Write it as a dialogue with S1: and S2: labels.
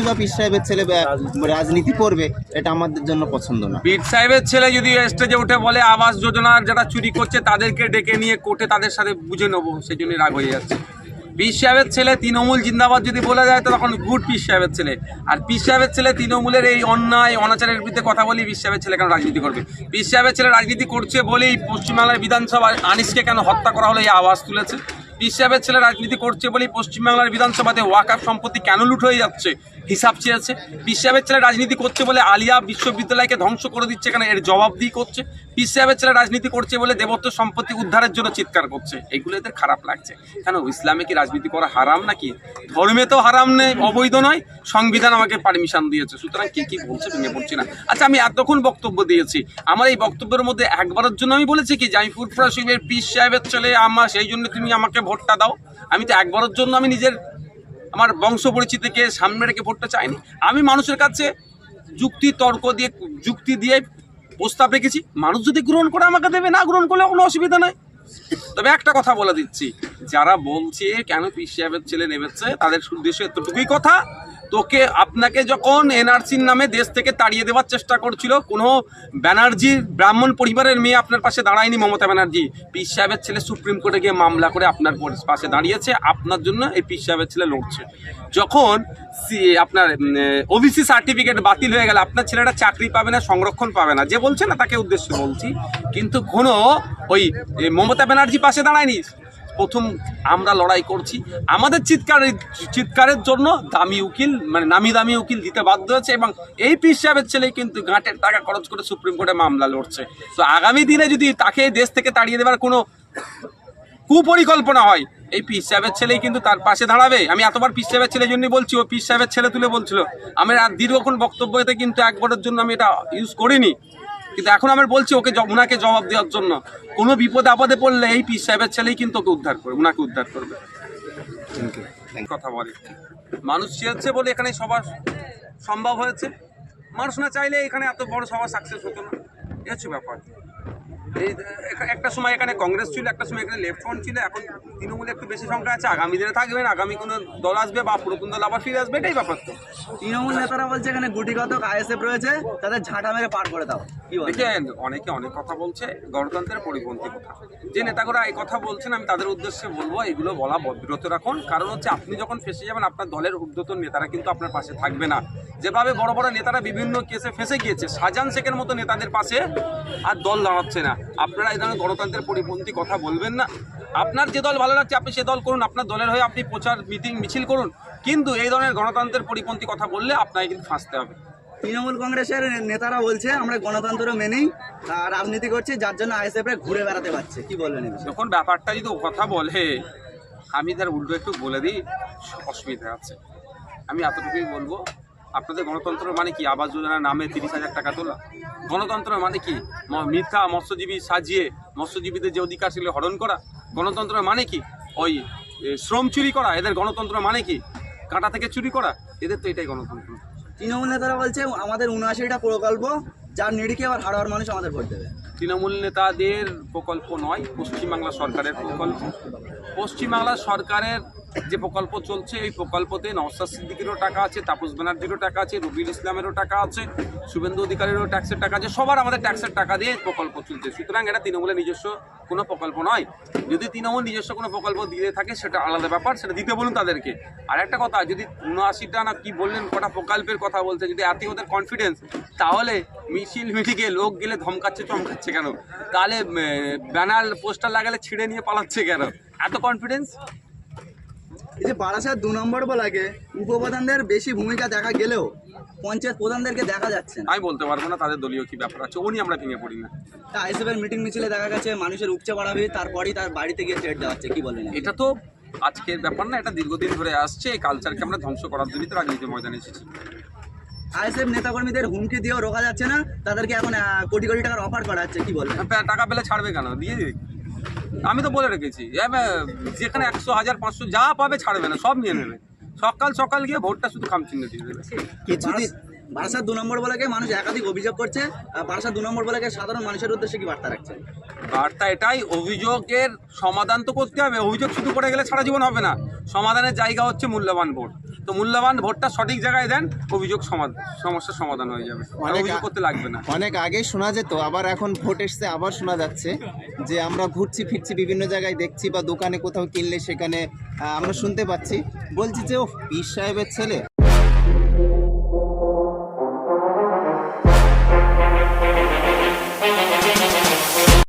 S1: বা পীর সাহেবের ছেলে রাজনীতি করবে, এটা আমাদের জন্য পছন্দ না।
S2: পীর সাহেবের ছেলে যদি স্টেজে উঠে বলে আবাস যোজনার যারা চুরি করছে তাদেরকে ডেকে নিয়ে কোর্টে তাদের সাথে বুঝে নেবো, সেই জন্য রাগ হয়ে যাচ্ছে। পীর সাহেবের ছেলে তৃণমূল জিন্দাবাদ যদি বলা যায় তো তখন গুড পীর সাহেবের ছেলে। আর পীর সাহেবের ছেলে তৃণমূলের এই অন্যায় অনাচারের বিরুদ্ধে কথা বলি, পীর সাহেবের ছেলে কেন রাজনীতি করবে? পীর সাহেবের ছেলে রাজনীতি করছে বলেই পশ্চিমবাংলার বিধানসভায় আনিসকে কেন হত্যা করা হলো এই আওয়াজ তুলেছে। পীর সাহেবের ছেলে রাজনীতি করছে বলেই পশ্চিমবাংলার বিধানসভাতে ওয়াকফ সম্পত্তি কেন লুট হয়ে যাচ্ছে হিসাব চেয়েছে। পীর সাহেবের ছেলে রাজনীতি করছে বলে আলিয়া বিশ্ববিদ্যালয়কে ধ্বংস করে দিচ্ছে, কেন এর জবাবদিহি করছে। পীর সাহেবের ছেলে রাজনীতি করছে বলে দেবত্ব সম্পত্তি উদ্ধারের জন্য চিৎকার করছে। এগুলো এদের খারাপ লাগছে। কেন ইসলামে কি রাজনীতি করা হারাম নাকি? ধর্মে তো হারাম নেই, অবৈধ নয়, সংবিধান আমাকে পারমিশন দিয়েছে। সুতরাং কে কি বলছে ভেঙে পড়ছি না। আচ্ছা, আমি এতক্ষণ বক্তব্য দিয়েছি, আমার এই বক্তব্যের মধ্যে একবারের জন্য আমি বলেছি কি যে আমি ফুরফুরা শরীফের পীর সাহেবের ছেলে, আমার সেই জন্য তুমি আমাকে ভোটটা দাও? আমি তো একবারের জন্য আমি নিজের আমার বংশ পরিচিতিকে সামনে রেখে ভোটটা চাইনি। আমি মানুষের কাছে যুক্তি তর্ক দিয়ে যুক্তি দিয়ে প্রস্তাব রেখেছি, মানুষ যদি গ্রহণ করে আমাকে দেবে, না গ্রহণ করলে কোনো অসুবিধা নাই। তবে একটা কথা বলে দিচ্ছি, যারা বলছে কেন পীর সাহেবের ছেলে নেমেছে তাদের উদ্দেশ্যে এতটুকুই কথা, তোকে আপনাকে যখন এনআরসির নামে দেশ থেকে তাড়িয়ে দেওয়ার চেষ্টা করছিল, কোনো ব্যানার্জির ব্রাহ্মণ পরিবারের মেয়ে আপনার পাশে দাঁড়ায়নি মমতা ব্যানার্জি। পীর সাহেবের ছেলে সুপ্রিম কোর্টে গিয়ে মামলা করে আপনার পাশে দাঁড়িয়েছে, আপনার জন্য এই পীর সাহেবের ছেলে লড়ছে। যখন আপনার ওবিসি সার্টিফিকেট বাতিল হয়ে গেল, আপনার ছেলেটা চাকরি পাবে না, সংরক্ষণ পাবে না, যে বলছে না তাকে উদ্দেশ্য বলছি, কিন্তু কোনো ওই মমতা ব্যানার্জি পাশে দাঁড়ায়নি। প্রথম আমরা লড়াই করছি, আমাদের চিৎকারের জন্য দামি উকিল, মানে নামি দামি উকিল দিতে বাধ্য হয়েছে, এবং এই পীর সাহেবের ছেলেই কিন্তু গাঁটের টাকা খরচ করে সুপ্রিম কোর্টে মামলা লড়ছে। তো আগামী দিনে যদি তাকে দেশ থেকে তাড়িয়ে দেওয়ার কোনো কুপরিকল্পনা হয়, এই পীর সাহেবের ছেলেই কিন্তু তার পাশে দাঁড়াবে। আমি এতবার পীর সাহেবের ছেলের জন্যই বলছি, ও পীর সাহেবের ছেলে তুলে বলছিল। আমি আর দীর্ঘক্ষণ বক্তব্য এতে কিন্তু একবারের জন্য আমি এটা ইউজ করিনি, কিন্তু এখন আমি বলছি ওনাকে জবাব দেওয়ার জন্য। কোনো বিপদে আপদে পড়লে এই পীর সাহেবের ছেলেই কিন্তু ওকে উদ্ধার করবে, ওনাকে উদ্ধার করবে। কথা বলে মানুষ চেয়েছে বলে এখানে সভা সম্ভব হয়েছে, মানুষ না চাইলে এখানে এত বড় সভা সাকসেস হতো না। এ হচ্ছে ব্যাপার। এই একটা সময় এখানে কংগ্রেস ছিল, একটা সময় এখানে লেফট ফ্রন্ট ছিল, এখন তৃণমূলে একটু বেশি সংখ্যা আছে, আগামী দিনে থাকবেন, আগামী কোনো দল আসবে বা পুরাতন দল আবার ফিরে আসবে, এটাই ব্যাপার। তো
S3: তৃণমূল নেতারা বলছে এখানে গুটিগত আইএসএফ রয়েছে, তাদের ঝাঁটা মেরে পার করে দাও।
S2: দেখেন, অনেকে অনেক কথা বলছে, গণতন্ত্রের পরিপন্থী কথা। যে নেতাগুলো এই কথা বলছেন আমি তাদের উদ্দেশ্যে বলবো এগুলো বলা বিরত রাখুন। কারণ হচ্ছে আপনি যখন ফেসে যাবেন আপনার দলের ঊর্ধ্বতন নেতারা কিন্তু আপনার পাশে থাকবে না। যেভাবে বড় বড় নেতারা বিভিন্ন কেসে ফেসে গিয়েছে, শাহজাহান শেখের মতো নেতাদের পাশে আর দল দাঁড়াচ্ছে না। আপনারা এই ধরনের গণতন্ত্রের পরিপন্থী কথা বলবেন না। আপনার যে দল ভালো লাগছে আপনি সে দল করুন, আপনার দলের হয়ে আপনি প্রচার মিটিং মিছিল করুন, কিন্তু এই ধরনের গণতন্ত্রের পরিপন্থী কথা বললে আপনাকে কিন্তু ফাঁসতে হবে।
S3: তৃণমূল কংগ্রেসের নেতারা বলছে আমরা গণতন্ত্র মেনেই রাজনীতি করছি, যার জন্য আইএসএফ ঘুরে বেড়াতে পারছে, কি বলবেন?
S2: যখন ব্যাপারটা যদি কথা বলে, আমি তার উল্টো একটু বলে দিই, অসুবিধা আছে। আমি এতটুকুই বলবো, আপনাদের গণতন্ত্র মানে কি? আবাস যোজনার নামে 30,000 টাকা তোলা? গণতন্ত্র মানে কি? মিথ্যা মৎস্যজীবী সাজিয়ে মৎস্যজীবীদের যে অধিকার সেগুলো হরণ করা? গণতন্ত্র মানে কি? ওই শ্রম চুরি করা? এদের গণতন্ত্র মানে কি? কাঁটা থেকে চুরি করা? এদের তো এটাই গণতন্ত্র।
S3: তৃণমূল নেতারা বলছে আমাদের 79টা প্রকল্প, যার নিরিখে আবার হাড়োয়ার মানুষ আমাদের ভোট দেবে।
S2: তৃণমূল নেতাদের প্রকল্প নয়, পশ্চিমবাংলা সরকারের প্রকল্প। পশ্চিমবাংলা সরকারের যে প্রকল্প চলছে এই প্রকল্পতে নওশাদ সিদ্দিকীরও টাকা আছে, তাপস ব্যানার্জিরও টাকা আছে, রবিউল ইসলামেরও টাকা আছে, শুভেন্দু অধিকারীরও ট্যাক্সের টাকা আছে, সবার আমাদের ট্যাক্সের টাকা দিয়ে প্রকল্প চলছে। সুতরাং এটা তৃণমূলের নিজস্ব কোনো প্রকল্প নয়। যদি তৃণমূল নিজস্ব কোনো প্রকল্প দিয়ে থাকে সেটা আলাদা ব্যাপার, সেটা দিতে বলুন তাদেরকে। আর একটা কথা, যদি 79টা না কি বললেন কটা প্রকল্পের কথা বলতে, যদি এতই ওদের কনফিডেন্স, তাহলে মিছিল মিটিংয়ে লোক গেলে ধমকাচ্ছে চমকাচ্ছে কেন? তাহলে ব্যানার পোস্টার লাগালে ছিঁড়ে নিয়ে পালাচ্ছে কেন? এত কনফিডেন্স?
S3: এই যে বারাসাত 2 নম্বর বলাকে উপপ্রধানদের বেশি ভূমিকা দেখা গেলেও পঞ্চায়েত প্রধানদেরকে দেখা যাচ্ছে না।
S2: আমি বলতে পারবো না তাদের দলীয় কি ব্যাপার আছে, ও নিয়ে আমরা ভেঙে পড়ি না।
S3: আইএসএফ এর মিটিং মিছিলে দেখা গেছে মানুষের উপচে বাড়াবে, তারপরেই তার বাড়িতে গিয়ে থ্রেট দেওয়াচ্ছে, কি বলেন?
S2: এটা তো আজকের ব্যাপার না, এটা দীর্ঘদিন ধরে আসছে। এই কালচারকে আমরা ধ্বংস করার জন্যই তো রাজনীতির ময়দানে এসেছি।
S3: আইএসএফ নেতাকর্মীদের হুমকি দিয়েও রোকা যাচ্ছে না, তাদেরকে এখন কোটি কোটি টাকার অফার করা হচ্ছে, কি বলবেন?
S2: টাকা পেলে ছাড়বে কেন? দিয়ে দিক। আমি তো বলে রেখেছি, যেখানে 100, 1000, 500 যা পাবে ছাড়বে না, সব নিয়ে নেবে। সকাল সকাল গিয়ে ভোটটা শুধু খামচিহ্ন দিয়ে দেবে।
S3: কিছুদিন বারাসাত 2 নম্বর বলাকে মানুষ একাধিক অভিযোগ করছে, বারাসাত 2 নম্বর বলাকে সাধারণ মানুষের উদ্দেশ্যে কি বার্তা রাখছেন?
S2: বার্তা এটাই, অভিযোগের সমাধান তো করতে হবে। অভিযোগ শুধু করে গেলে সারা জীবন হবে না। সমাধানের জায়গা হচ্ছে মূল্যবান ভোট। তো মূল্যবান ভোটটা সঠিক জায়গায় দেন, সমস্যার সমাধান হয়ে যাবে, আর অভিযোগ করতে লাগবে না।
S1: অনেক আগে শোনা যেত, আবার এখন ভোট এসছে আবার শোনা যাচ্ছে যে আমরা ঘুরছি ফিরছি বিভিন্ন জায়গায় দেখছি বা দোকানে কোথাও কিনলে সেখানে আমরা শুনতে পাচ্ছি, বলছি যে ও পীর সাহেবের ছেলে